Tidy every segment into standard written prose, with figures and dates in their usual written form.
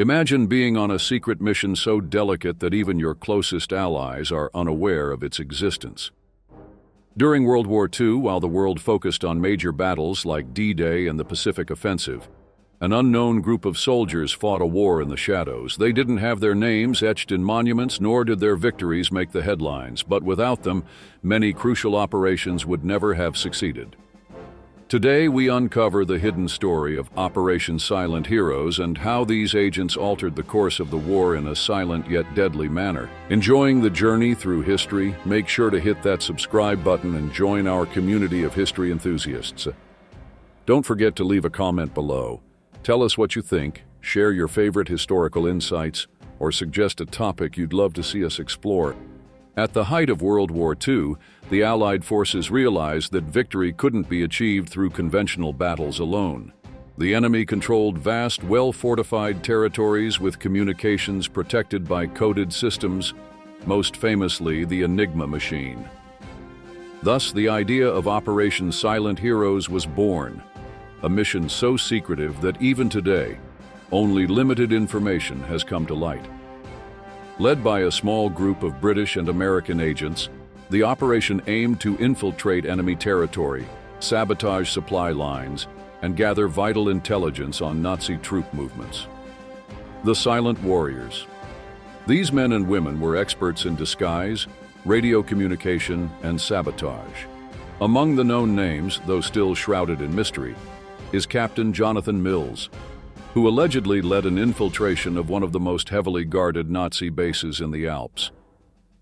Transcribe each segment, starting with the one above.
Imagine being on a secret mission so delicate that even your closest allies are unaware of its existence. During World War II, while the world focused on major battles like D-Day and the Pacific Offensive, an unknown group of soldiers fought a war in the shadows. They didn't have their names etched in monuments, nor did their victories make the headlines, but without them, many crucial operations would never have succeeded. Today, we uncover the hidden story of Operation Silent Heroes and how these agents altered the course of the war in a silent yet deadly manner. Enjoying the journey through history? Make sure to hit that subscribe button and join our community of history enthusiasts. Don't forget to leave a comment below. Tell us what you think, share your favorite historical insights, or suggest a topic you'd love to see us explore. At the height of World War II, the Allied forces realized that victory couldn't be achieved through conventional battles alone. The enemy controlled vast, well-fortified territories with communications protected by coded systems, most famously the Enigma machine. Thus, the idea of Operation Silent Heroes was born, a mission so secretive that even today, only limited information has come to light. Led by a small group of British and American agents, the operation aimed to infiltrate enemy territory, sabotage supply lines, and gather vital intelligence on Nazi troop movements. The Silent Warriors. These men and women were experts in disguise, radio communication, and sabotage. Among the known names, though still shrouded in mystery, is Captain Jonathan Mills, who allegedly led an infiltration of one of the most heavily guarded Nazi bases in the Alps.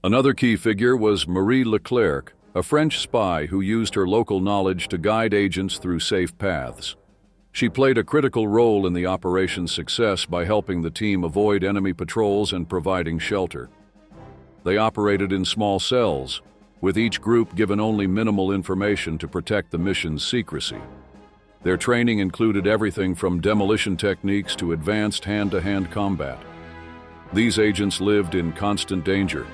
Another key figure was Marie Leclerc, a French spy who used her local knowledge to guide agents through safe paths. She played a critical role in the operation's success by helping the team avoid enemy patrols and providing shelter. They operated in small cells, with each group given only minimal information to protect the mission's secrecy. Their training included everything from demolition techniques to advanced hand-to-hand combat. These agents lived in constant danger,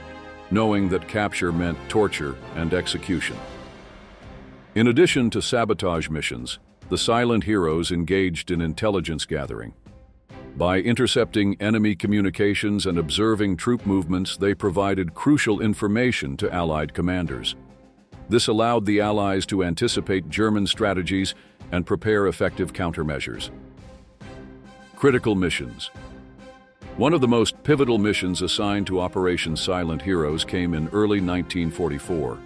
knowing that capture meant torture and execution. In addition to sabotage missions, the Silent Heroes engaged in intelligence gathering. By intercepting enemy communications and observing troop movements, they provided crucial information to Allied commanders. This allowed the Allies to anticipate German strategies and prepare effective countermeasures. Critical missions. One of the most pivotal missions assigned to Operation Silent Heroes came in early 1944.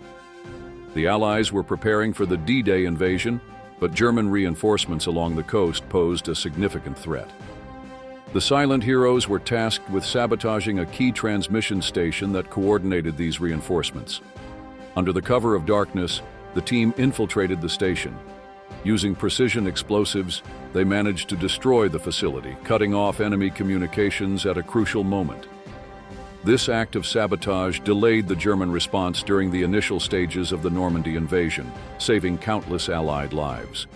The Allies were preparing for the D-Day invasion, but German reinforcements along the coast posed a significant threat. The Silent Heroes were tasked with sabotaging a key transmission station that coordinated these reinforcements. Under the cover of darkness, the team infiltrated the station. Using precision explosives, they managed to destroy the facility, cutting off enemy communications at a crucial moment. This act of sabotage delayed the German response during the initial stages of the Normandy invasion, saving countless Allied lives.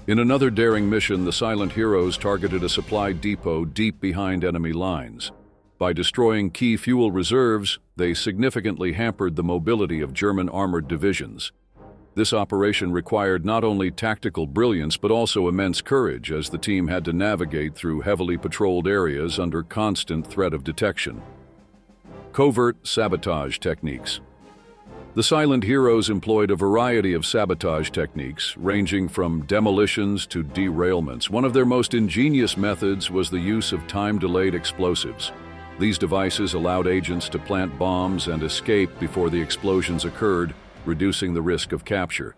In another daring mission, the Silent Heroes targeted a supply depot deep behind enemy lines. By destroying key fuel reserves, they significantly hampered the mobility of German armored divisions. This operation required not only tactical brilliance but also immense courage, as the team had to navigate through heavily patrolled areas under constant threat of detection. Covert sabotage techniques. The Silent Heroes employed a variety of sabotage techniques, ranging from demolitions to derailments. One of their most ingenious methods was the use of time-delayed explosives. These devices allowed agents to plant bombs and escape before the explosions occurred, reducing the risk of capture.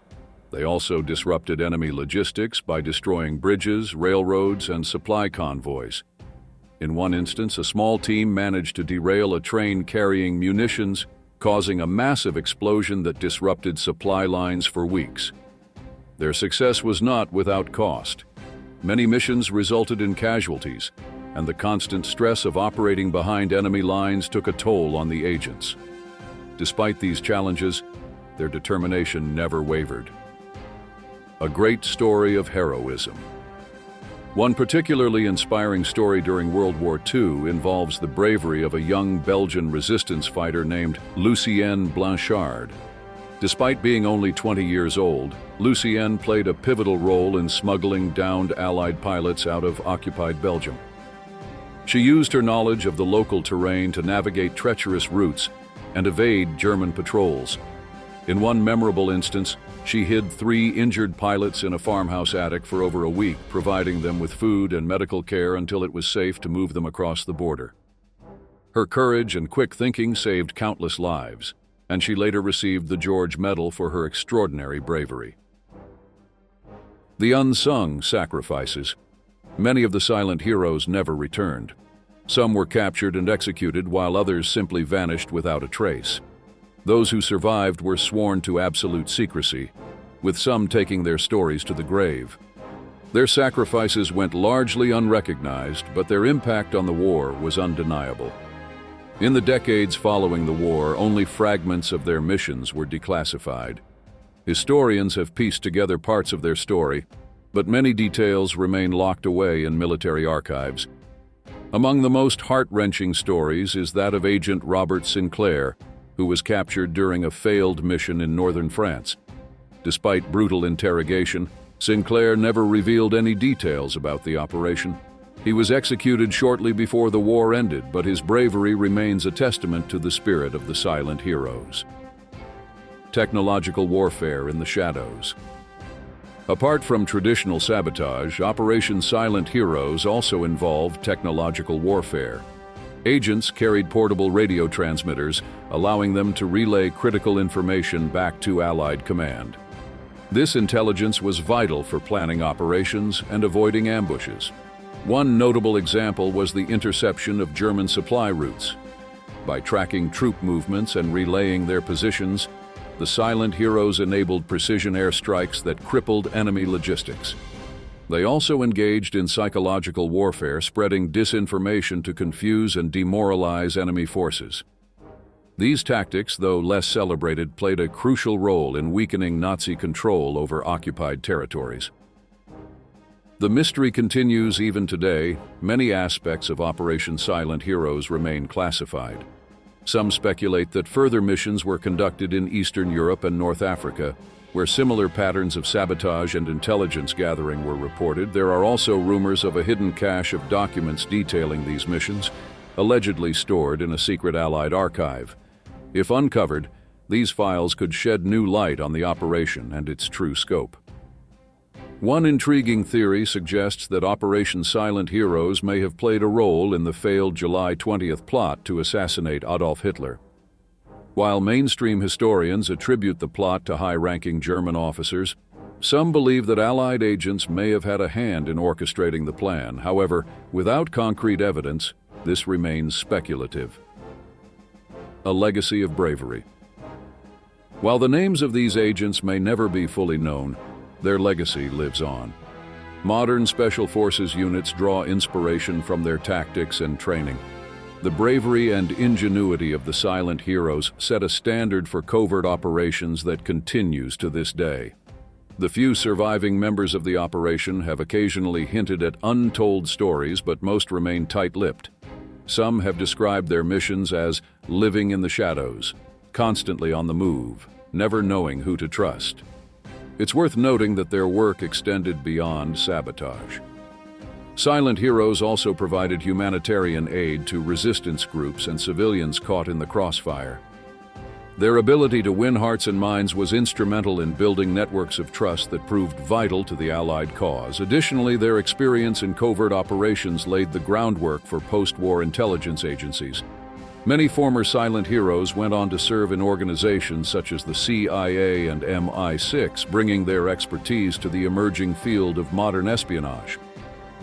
They also disrupted enemy logistics by destroying bridges, railroads, and supply convoys. In one instance, a small team managed to derail a train carrying munitions, causing a massive explosion that disrupted supply lines for weeks. Their success was not without cost. Many missions resulted in casualties, and the constant stress of operating behind enemy lines took a toll on the agents. Despite these challenges, their determination never wavered. A great story of heroism. One particularly inspiring story during World War II involves the bravery of a young Belgian resistance fighter named Lucien Blanchard. Despite being only 20 years old, Lucien played a pivotal role in smuggling downed Allied pilots out of occupied Belgium. She used her knowledge of the local terrain to navigate treacherous routes and evade German patrols. In one memorable instance, she hid 3 injured pilots in a farmhouse attic for over a week, providing them with food and medical care until it was safe to move them across the border. Her courage and quick thinking saved countless lives, and she later received the George Medal for her extraordinary bravery. The unsung sacrifices. Many of the silent heroes never returned. Some were captured and executed, while others simply vanished without a trace. Those who survived were sworn to absolute secrecy, with some taking their stories to the grave. Their sacrifices went largely unrecognized, but their impact on the war was undeniable. In the decades following the war, only fragments of their missions were declassified. Historians have pieced together parts of their story, but many details remain locked away in military archives. Among the most heart-wrenching stories is that of Agent Robert Sinclair, who was captured during a failed mission in northern France. Despite brutal interrogation, Sinclair never revealed any details about the operation. He was executed shortly before the war ended, but his bravery remains a testament to the spirit of the silent heroes. Technological warfare in the shadows. Apart from traditional sabotage, Operation Silent Heroes also involved technological warfare. Agents carried portable radio transmitters, allowing them to relay critical information back to Allied command. This intelligence was vital for planning operations and avoiding ambushes. One notable example was the interception of German supply routes. By tracking troop movements and relaying their positions, the silent heroes enabled precision airstrikes that crippled enemy logistics. They also engaged in psychological warfare, spreading disinformation to confuse and demoralize enemy forces. These tactics, though less celebrated, played a crucial role in weakening Nazi control over occupied territories. The mystery continues even today. Many aspects of Operation Silent Heroes remain classified. Some speculate that further missions were conducted in Eastern Europe and North Africa, where similar patterns of sabotage and intelligence gathering were reported. There are also rumors of a hidden cache of documents detailing these missions, allegedly stored in a secret Allied archive. If uncovered, these files could shed new light on the operation and its true scope. One intriguing theory suggests that Operation Silent Heroes may have played a role in the failed July 20th plot to assassinate Adolf Hitler. While mainstream historians attribute the plot to high-ranking German officers, some believe that Allied agents may have had a hand in orchestrating the plan. However, without concrete evidence, this remains speculative. A legacy of bravery. While the names of these agents may never be fully known, their legacy lives on. Modern Special Forces units draw inspiration from their tactics and training. The bravery and ingenuity of the silent heroes set a standard for covert operations that continues to this day. The few surviving members of the operation have occasionally hinted at untold stories, but most remain tight-lipped. Some have described their missions as living in the shadows, constantly on the move, never knowing who to trust. It's worth noting that their work extended beyond sabotage. Silent heroes also provided humanitarian aid to resistance groups and civilians caught in the crossfire. Their ability to win hearts and minds was instrumental in building networks of trust that proved vital to the Allied cause. Additionally, their experience in covert operations laid the groundwork for post-war intelligence agencies. Many former silent heroes went on to serve in organizations such as the CIA and MI6, bringing their expertise to the emerging field of modern espionage.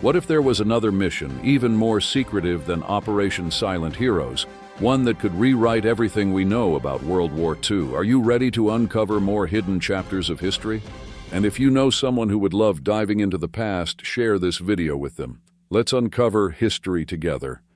What if there was another mission, even more secretive than Operation Silent Heroes, one that could rewrite everything we know about World War II? Are you ready to uncover more hidden chapters of history? And if you know someone who would love diving into the past, share this video with them. Let's uncover history together.